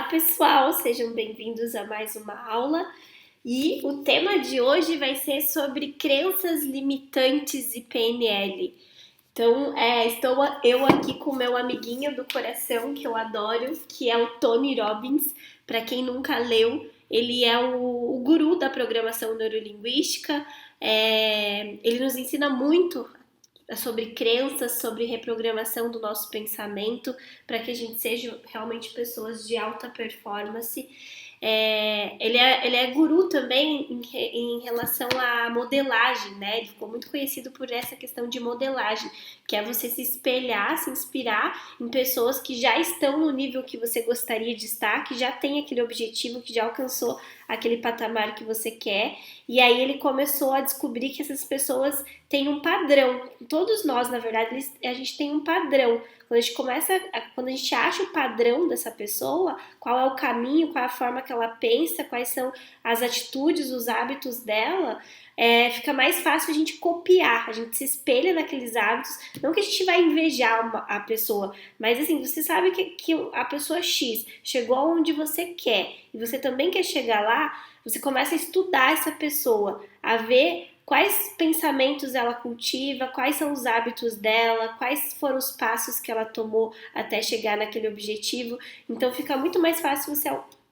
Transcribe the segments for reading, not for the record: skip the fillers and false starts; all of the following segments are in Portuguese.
pessoal, sejam bem-vindos a mais uma aula e o tema de hoje vai ser sobre crenças limitantes e PNL. Então, estou eu aqui com o meu amiguinho do coração, que eu adoro, que é o Tony Robbins. Para quem nunca leu, ele é o guru da programação neurolinguística. Ele nos ensina muito sobre crenças, sobre reprogramação do nosso pensamento, para que a gente seja realmente pessoas de alta performance. Ele é guru também em relação à modelagem, né? Ele ficou muito conhecido por essa questão de modelagem, que é você se espelhar, se inspirar em pessoas que já estão no nível que você gostaria de estar, que já tem aquele objetivo, que já alcançou aquele patamar que você quer. E aí ele começou a descobrir que essas pessoas têm um padrão. Todos nós, na verdade, a gente tem um padrão. Quando a gente acha o padrão dessa pessoa, qual é o caminho, qual é a forma que ela pensa, quais são as atitudes, os hábitos dela, fica mais fácil a gente copiar, a gente se espelha naqueles hábitos. Não que a gente vai invejar a pessoa, mas assim, você sabe que a pessoa X chegou onde você quer e você também quer chegar lá, você começa a estudar essa pessoa, a ver quais pensamentos ela cultiva, quais são os hábitos dela, quais foram os passos que ela tomou até chegar naquele objetivo. Então fica muito mais fácil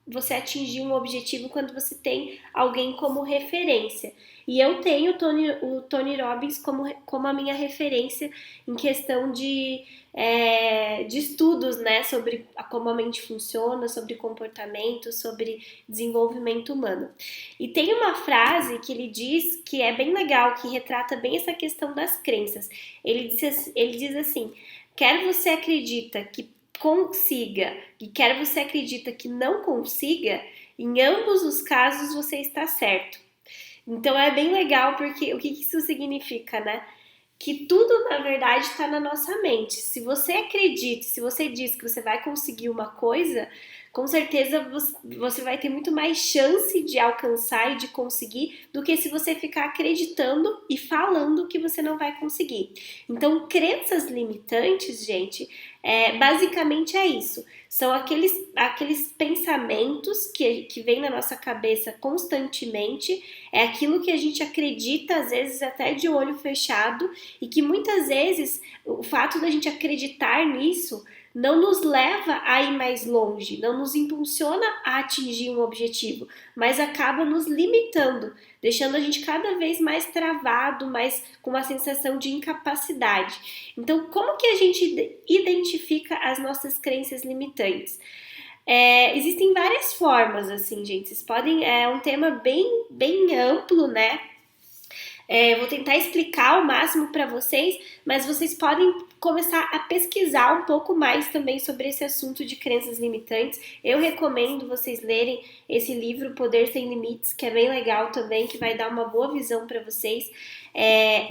você atingir um objetivo quando você tem alguém como referência. E eu tenho o Tony Robbins como a minha referência em questão de estudos, né, sobre como a mente funciona, sobre comportamento, sobre desenvolvimento humano. E tem uma frase que ele diz que é bem legal, que retrata bem essa questão das crenças. Ele diz assim: quer você acredita que consiga e quer você acredita que não consiga, em ambos os casos você está certo. Então é bem legal, porque o que isso significa, né? Que tudo, na verdade, está na nossa mente. Se você acredita, se você diz que você vai conseguir uma coisa, com certeza você vai ter muito mais chance de alcançar e de conseguir do que se você ficar acreditando e falando que você não vai conseguir. Então, crenças limitantes, gente, basicamente é isso. São aqueles pensamentos que vêm na nossa cabeça constantemente, é aquilo que a gente acredita, às vezes até de olho fechado, e que muitas vezes o fato da gente acreditar nisso não nos leva a ir mais longe, não nos impulsiona a atingir um objetivo, mas acaba nos limitando, deixando a gente cada vez mais travado, mais com uma sensação de incapacidade. Então, como que a gente identifica as nossas crenças limitantes? Existem várias formas, assim, gente. Vocês podem, é um tema bem amplo, né? Vou tentar explicar ao máximo para vocês, mas vocês podem começar a pesquisar um pouco mais também sobre esse assunto de crenças limitantes. Eu recomendo vocês lerem esse livro, Poder Sem Limites, que é bem legal também, que vai dar uma boa visão para vocês.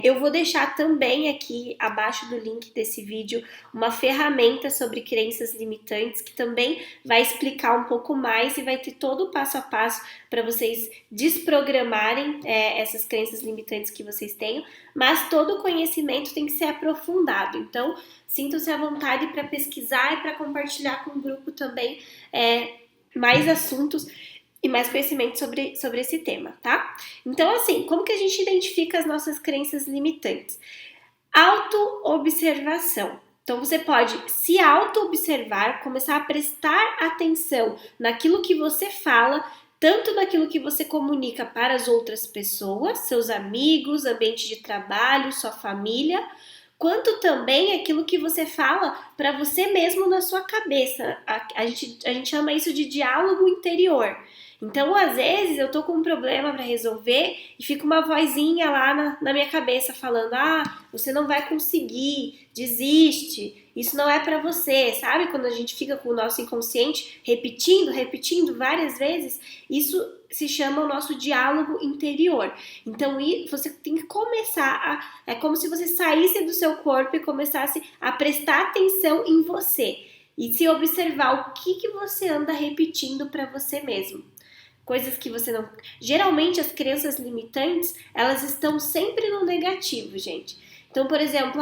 Eu vou deixar também aqui abaixo do link desse vídeo uma ferramenta sobre crenças limitantes, que também vai explicar um pouco mais e vai ter todo o passo a passo para vocês desprogramarem essas crenças limitantes que vocês tenham, mas todo o conhecimento tem que ser aprofundado. Então, sintam-se à vontade para pesquisar e para compartilhar com o grupo também mais assuntos e mais conhecimento sobre esse tema, tá? Então, assim, como que a gente identifica as nossas crenças limitantes? Auto-observação. Então, você pode se auto-observar, começar a prestar atenção naquilo que você fala, tanto naquilo que você comunica para as outras pessoas, seus amigos, ambiente de trabalho, sua família, quanto também aquilo que você fala para você mesmo na sua cabeça. A gente chama isso de diálogo interior. Então, às vezes, eu tô com um problema para resolver e fica uma vozinha lá na minha cabeça falando: você não vai conseguir, desiste, isso não é para você, sabe? Quando a gente fica com o nosso inconsciente repetindo várias vezes, isso se chama o nosso diálogo interior. Então, você tem que começar é como se você saísse do seu corpo e começasse a prestar atenção em você e se observar o que você anda repetindo para você mesmo. Coisas que você não... Geralmente as crenças limitantes, elas estão sempre no negativo, gente. Então, por exemplo,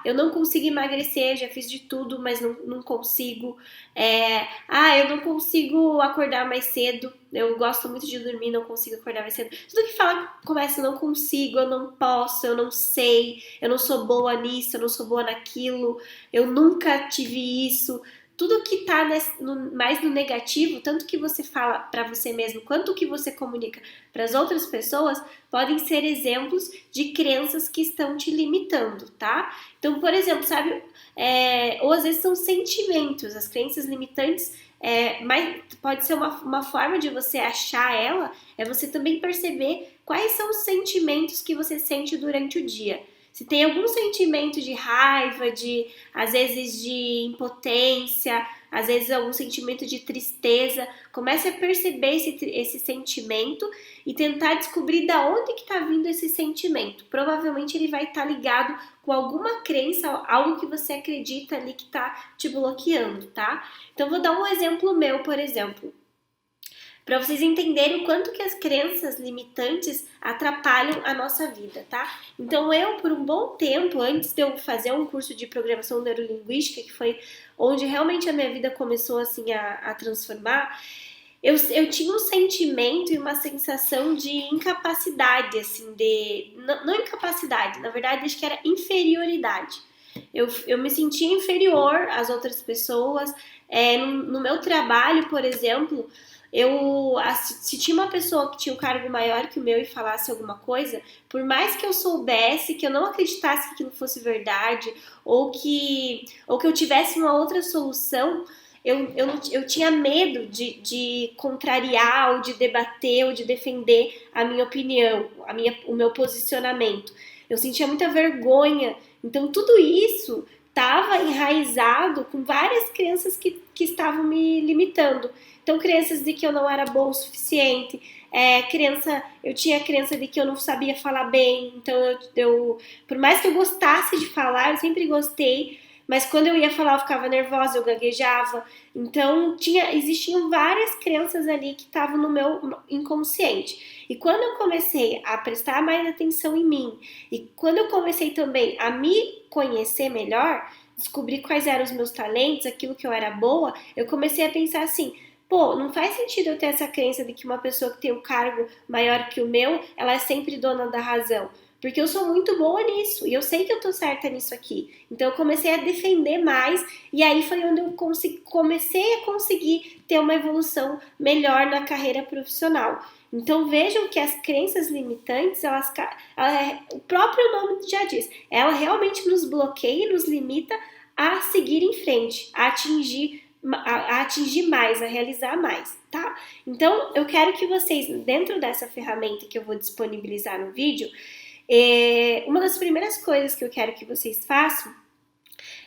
eu não consigo emagrecer, já fiz de tudo, mas não consigo. Eu não consigo acordar mais cedo, eu gosto muito de dormir, não consigo acordar mais cedo. Tudo que fala começa, não consigo, eu não posso, eu não sei, eu não sou boa nisso, eu não sou boa naquilo, eu nunca tive isso. Tudo que tá mais no negativo, tanto que você fala pra você mesmo, quanto que você comunica para as outras pessoas, podem ser exemplos de crenças que estão te limitando, tá? Então, por exemplo, sabe, ou às vezes são sentimentos, as crenças limitantes, mas pode ser uma forma de você achar ela, é você também perceber quais são os sentimentos que você sente durante o dia. Se tem algum sentimento de raiva, às vezes de impotência, às vezes algum sentimento de tristeza, comece a perceber esse sentimento e tentar descobrir da onde que está vindo esse sentimento. Provavelmente ele vai estar ligado com alguma crença, algo que você acredita ali que está te bloqueando, tá? Então vou dar um exemplo meu, por exemplo, para vocês entenderem o quanto que as crenças limitantes atrapalham a nossa vida, tá? Então eu, por um bom tempo, antes de eu fazer um curso de programação neurolinguística, que foi onde realmente a minha vida começou assim a transformar, eu tinha um sentimento e uma sensação de incapacidade, assim, não incapacidade, na verdade acho que era inferioridade. Eu me sentia inferior às outras pessoas. No meu trabalho, por exemplo, se tinha uma pessoa que tinha um cargo maior que o meu e falasse alguma coisa, por mais que eu soubesse, que eu não acreditasse que aquilo fosse verdade, ou que eu tivesse uma outra solução, eu tinha medo de contrariar, ou de debater, ou de defender a minha opinião, o meu posicionamento. Eu sentia muita vergonha. Então, tudo isso estava enraizado com várias crenças que estavam me limitando. Então, crenças de que eu não era boa o suficiente, eu tinha crença de que eu não sabia falar bem. Então, por mais que eu gostasse de falar, eu sempre gostei, mas quando eu ia falar eu ficava nervosa, eu gaguejava. Então, existiam várias crenças ali que estavam no meu inconsciente. E quando eu comecei a prestar mais atenção em mim, e quando eu comecei também a me conhecer melhor, descobrir quais eram os meus talentos, aquilo que eu era boa, eu comecei a pensar assim: pô, não faz sentido eu ter essa crença de que uma pessoa que tem um cargo maior que o meu, ela é sempre dona da razão. Porque eu sou muito boa nisso, e eu sei que eu tô certa nisso aqui. Então eu comecei a defender mais, e aí foi onde eu comecei a conseguir ter uma evolução melhor na carreira profissional. Então vejam que as crenças limitantes, o próprio nome já diz, ela realmente nos bloqueia e nos limita a seguir em frente, a atingir mais, a realizar mais, tá? Então eu quero que vocês, dentro dessa ferramenta que eu vou disponibilizar no vídeo, uma das primeiras coisas que eu quero que vocês façam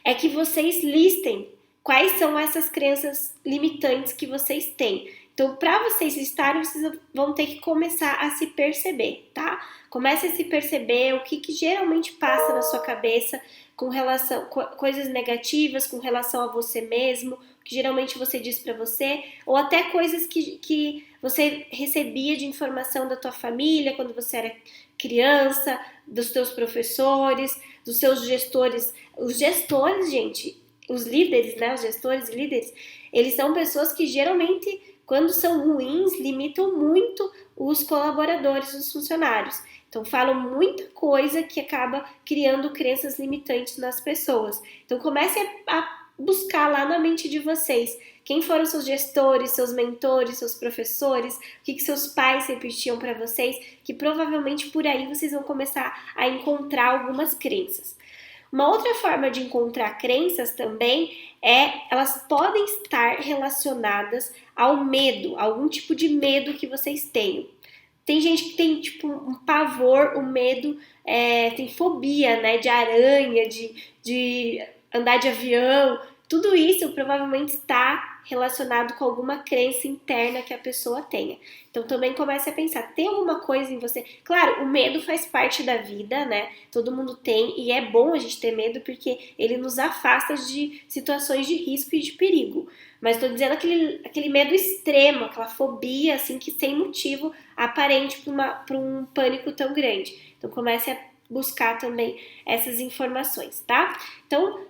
é que vocês listem quais são essas crenças limitantes que vocês têm. Então, para vocês listarem, vocês vão ter que começar a se perceber, tá? Comece a se perceber o que geralmente passa na sua cabeça com relação coisas negativas, com relação a você mesmo, que geralmente você diz para você, ou até coisas que você recebia de informação da tua família quando você era criança, dos teus professores, dos seus gestores. Os gestores, gente, os líderes, né? Os gestores e líderes, eles são pessoas que geralmente, quando são ruins, limitam muito os colaboradores, os funcionários. Então, falam muita coisa que acaba criando crenças limitantes nas pessoas. Então, comece a buscar lá na mente de vocês quem foram seus gestores, seus mentores, seus professores, o que seus pais repetiam para vocês, que provavelmente por aí vocês vão começar a encontrar algumas crenças. Uma outra forma de encontrar crenças também elas podem estar relacionadas ao medo, algum tipo de medo que vocês tenham. Tem gente que tem tipo um pavor, um medo, tem fobia, né, de aranha, de andar de avião. Tudo isso provavelmente está relacionado com alguma crença interna que a pessoa tenha. Então também comece a pensar, tem alguma coisa em você? Claro, o medo faz parte da vida, né? Todo mundo tem, e é bom a gente ter medo porque ele nos afasta de situações de risco e de perigo. Mas estou dizendo aquele medo extremo, aquela fobia, assim, que sem motivo aparente para um pânico tão grande. Então comece a buscar também essas informações, tá? Então,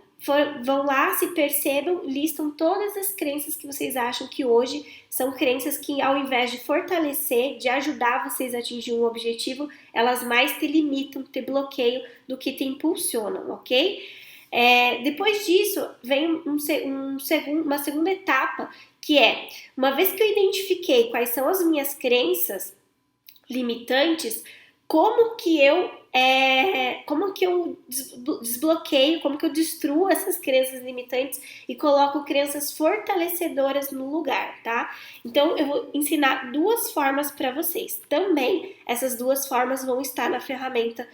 vão lá, se percebam, listam todas as crenças que vocês acham que hoje são crenças que, ao invés de fortalecer, de ajudar vocês a atingir um objetivo, elas mais te limitam, te bloqueiam do que te impulsionam, ok? Depois disso, vem uma segunda etapa, que é, uma vez que eu identifiquei quais são as minhas crenças limitantes, como que eu desbloqueio, como que eu destruo essas crenças limitantes e coloco crenças fortalecedoras no lugar, tá? Então, eu vou ensinar 2 formas para vocês. Também, essas 2 formas vão estar na ferramenta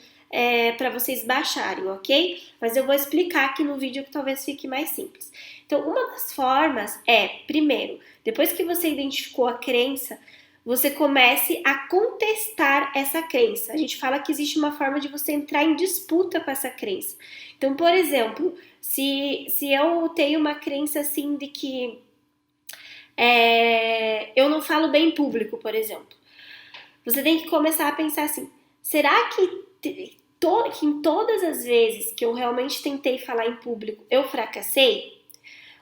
para vocês baixarem, ok? Mas eu vou explicar aqui no vídeo que talvez fique mais simples. Então, uma das formas é, primeiro, depois que você identificou a crença, você comece a contestar essa crença. A gente fala que existe uma forma de você entrar em disputa com essa crença. Então, por exemplo, se eu tenho uma crença assim de que eu não falo bem em público, por exemplo, você tem que começar a pensar assim, será que em todas as vezes que eu realmente tentei falar em público, eu fracassei?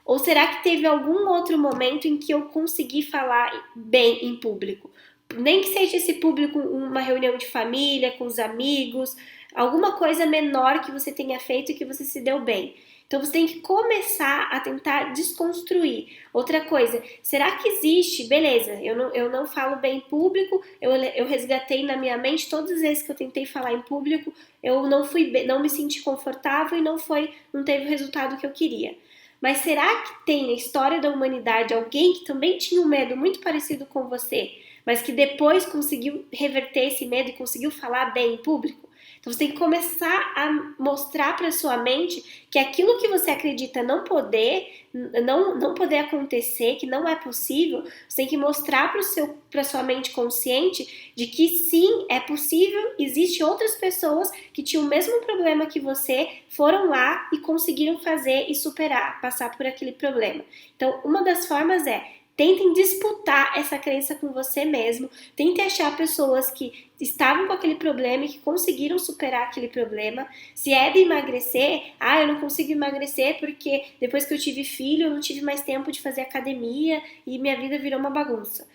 Ou será que teve algum outro momento em que eu consegui falar bem em público? Nem que seja esse público uma reunião de família, com os amigos, alguma coisa menor que você tenha feito e que você se deu bem. Então você tem que começar a tentar desconstruir. Outra coisa, será que existe? Beleza, eu não falo bem em público, eu resgatei na minha mente todas as vezes que eu tentei falar em público, eu não me senti confortável e não teve o resultado que eu queria. Mas será que tem na história da humanidade alguém que também tinha um medo muito parecido com você, mas que depois conseguiu reverter esse medo e conseguiu falar bem em público? Então você tem que começar a mostrar para sua mente que aquilo que você acredita não poder acontecer, que não é possível, você tem que mostrar para sua mente consciente de que sim, é possível, existem outras pessoas que tinham o mesmo problema que você, foram lá e conseguiram fazer e superar, passar por aquele problema. Então, uma das formas tentem disputar essa crença com você mesmo, tente achar pessoas que estavam com aquele problema e que conseguiram superar aquele problema. Se é de emagrecer, eu não consigo emagrecer porque depois que eu tive filho eu não tive mais tempo de fazer academia e minha vida virou uma bagunça.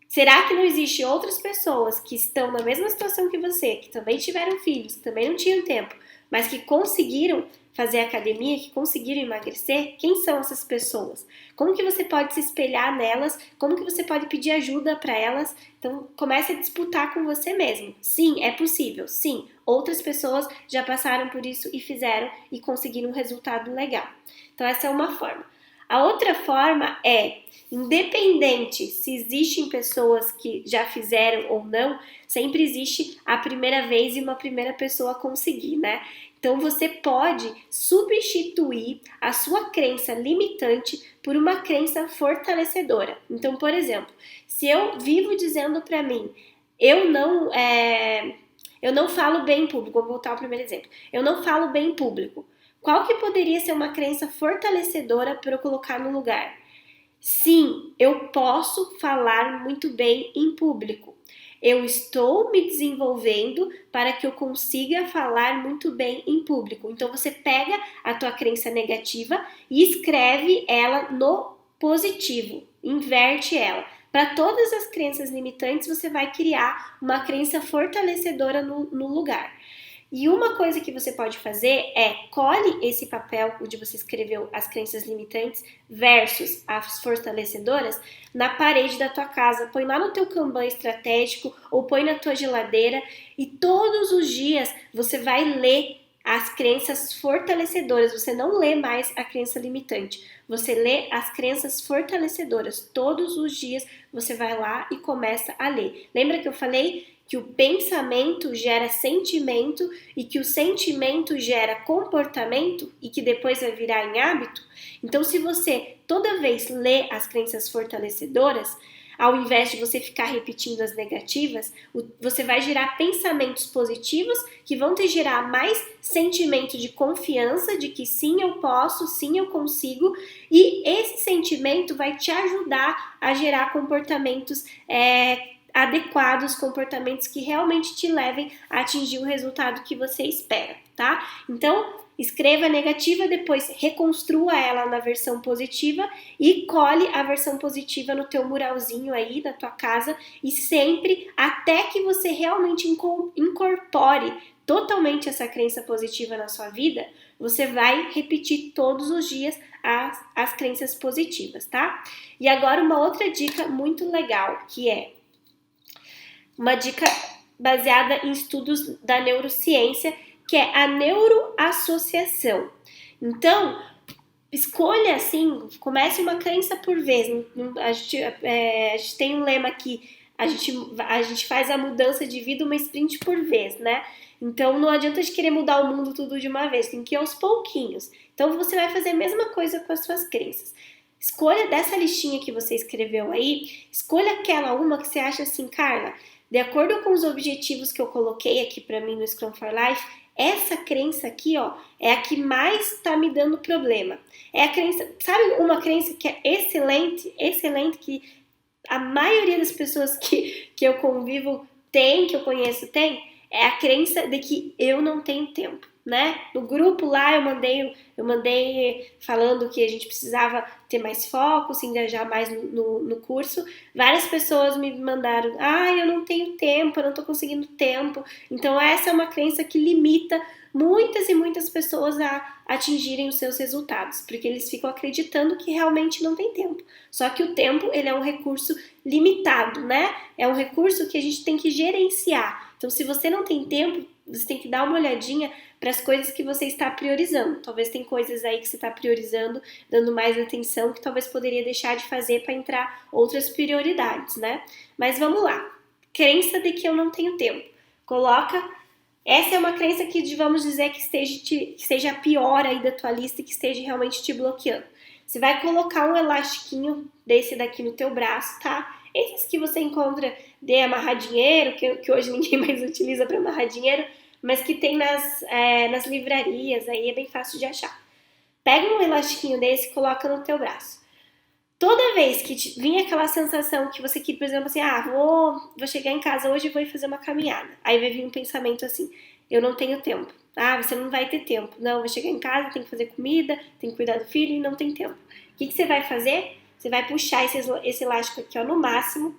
Será que não existe outras pessoas que estão na mesma situação que você, que também tiveram filhos, que também não tinham tempo, mas que conseguiram fazer academia, que conseguiram emagrecer? Quem são essas pessoas? Como que você pode se espelhar nelas? Como que você pode pedir ajuda para elas? Então, comece a disputar com você mesmo. Sim, é possível. Sim, outras pessoas já passaram por isso e fizeram e conseguiram um resultado legal. Então, essa é uma forma. A outra forma é, independente se existem pessoas que já fizeram ou não, sempre existe a primeira vez e uma primeira pessoa a conseguir, né? Então você pode substituir a sua crença limitante por uma crença fortalecedora. Então, por exemplo, se eu vivo dizendo para mim, eu não falo bem em público, vou voltar ao primeiro exemplo, eu não falo bem em público. Qual que poderia ser uma crença fortalecedora para eu colocar no lugar? Sim, eu posso falar muito bem em público. Eu estou me desenvolvendo para que eu consiga falar muito bem em público. Então você pega a tua crença negativa e escreve ela no positivo, inverte ela. Para todas as crenças limitantes, você vai criar uma crença fortalecedora no lugar. E uma coisa que você pode fazer é cole esse papel onde você escreveu as crenças limitantes versus as fortalecedoras na parede da tua casa, põe lá no teu Kanban estratégico ou põe na tua geladeira e todos os dias você vai ler as crenças fortalecedoras, você não lê mais a crença limitante, você lê as crenças fortalecedoras, todos os dias você vai lá e começa a ler. Lembra que eu falei que o pensamento gera sentimento e que o sentimento gera comportamento e que depois vai virar em hábito? Então, se você toda vez lê as crenças fortalecedoras, ao invés de você ficar repetindo as negativas, você vai gerar pensamentos positivos que vão te gerar mais sentimento de confiança, de que sim, eu posso, sim, eu consigo, e esse sentimento vai te ajudar a gerar comportamentos adequados, comportamentos que realmente te levem a atingir o resultado que você espera, tá? Então, escreva a negativa, depois reconstrua ela na versão positiva e colhe a versão positiva no teu muralzinho aí da tua casa e sempre, até que você realmente incorpore totalmente essa crença positiva na sua vida, você vai repetir todos os dias as crenças positivas, tá? E agora uma outra dica muito legal, que é uma dica baseada em estudos da neurociência, que é a neuroassociação. Então, escolha assim, comece uma crença por vez. A gente tem um lema aqui, a gente faz a mudança de vida uma sprint por vez, né? Então não adianta de querer mudar o mundo tudo de uma vez, tem que ir aos pouquinhos. Então você vai fazer a mesma coisa com as suas crenças. Escolha dessa listinha que você escreveu aí, escolha aquela uma que você acha assim, Carla, de acordo com os objetivos que eu coloquei aqui para mim no Scrum for Life, essa crença aqui, ó, é a que mais tá me dando problema. É a crença, sabe uma crença que é excelente, que a maioria das pessoas que eu convivo tem, que eu conheço tem? É a crença de que eu não tenho tempo, né? No grupo lá eu mandei falando que a gente precisava ter mais foco, se engajar mais no curso. Várias pessoas me mandaram, eu não tenho tempo, eu não tô conseguindo tempo. Então essa é uma crença que limita muitas e muitas pessoas a atingirem os seus resultados, porque eles ficam acreditando que realmente não tem tempo. Só que o tempo, ele é um recurso limitado, né? É um recurso que a gente tem que gerenciar. Então, se você não tem tempo, você tem que dar uma olhadinha para as coisas que você está priorizando. Talvez tem coisas aí que você está priorizando, dando mais atenção, que talvez poderia deixar de fazer para entrar outras prioridades, né? Mas vamos lá. Crença de que eu não tenho tempo. Essa é uma crença que vamos dizer que seja a pior aí da tua lista e que esteja realmente te bloqueando. Você vai colocar um elastiquinho desse daqui no teu braço, tá? Esses que você encontra de amarrar dinheiro, que hoje ninguém mais utiliza para amarrar dinheiro, mas que tem nas livrarias, aí é bem fácil de achar. Pega um elastiquinho desse e coloca no teu braço. Toda vez que vinha aquela sensação que você quer, por exemplo, assim, vou chegar em casa hoje e vou fazer uma caminhada. Aí vai vir um pensamento assim, eu não tenho tempo. Você não vai ter tempo. Não, vou chegar em casa, tem que fazer comida, tem que cuidar do filho e não tem tempo. O que você vai fazer? Você vai puxar esse elástico aqui, ó, no máximo,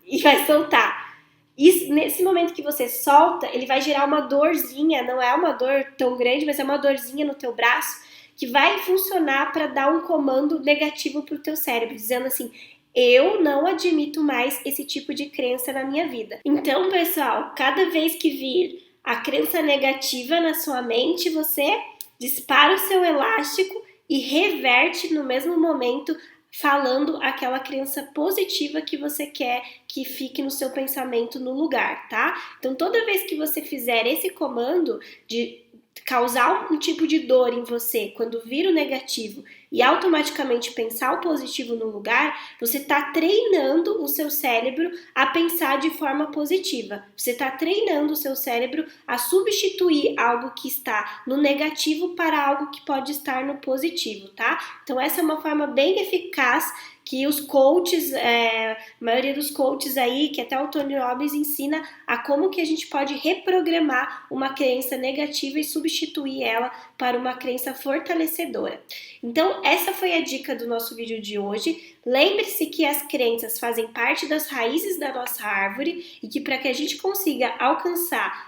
e vai soltar. E nesse momento que você solta, ele vai gerar uma dorzinha, não é uma dor tão grande, mas é uma dorzinha no teu braço, que vai funcionar para dar um comando negativo para o teu cérebro, dizendo assim, eu não admito mais esse tipo de crença na minha vida. Então, pessoal, cada vez que vir a crença negativa na sua mente, você dispara o seu elástico e reverte no mesmo momento falando aquela crença positiva que você quer que fique no seu pensamento no lugar, tá? Então, toda vez que você fizer esse comando de causar um tipo de dor em você quando vir o negativo e automaticamente pensar o positivo no lugar, você está treinando o seu cérebro a pensar de forma positiva. Você está treinando o seu cérebro a substituir algo que está no negativo para algo que pode estar no positivo, tá? Então essa é uma forma bem eficaz que os coaches, a maioria dos coaches aí, que até o Tony Robbins ensina a como que a gente pode reprogramar uma crença negativa e substituir ela para uma crença fortalecedora. Então, essa foi a dica do nosso vídeo de hoje. Lembre-se que as crenças fazem parte das raízes da nossa árvore e que para que a gente consiga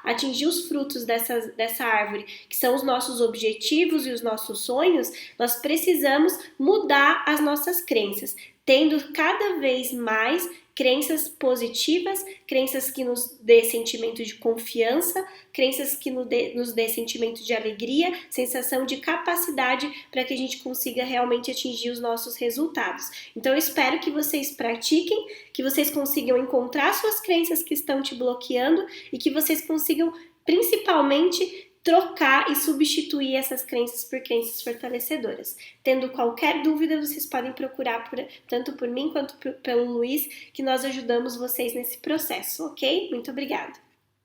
atingir os frutos dessa árvore, que são os nossos objetivos e os nossos sonhos, nós precisamos mudar as nossas crenças, tendo cada vez mais crenças positivas, crenças que nos dê sentimento de confiança, crenças que nos dê sentimento de alegria, sensação de capacidade para que a gente consiga realmente atingir os nossos resultados. Então eu espero que vocês pratiquem, que vocês consigam encontrar suas crenças que estão te bloqueando e que vocês consigam principalmente trocar e substituir essas crenças por crenças fortalecedoras. Tendo qualquer dúvida, vocês podem procurar tanto por mim quanto pelo Luiz, que nós ajudamos vocês nesse processo, ok? Muito obrigada!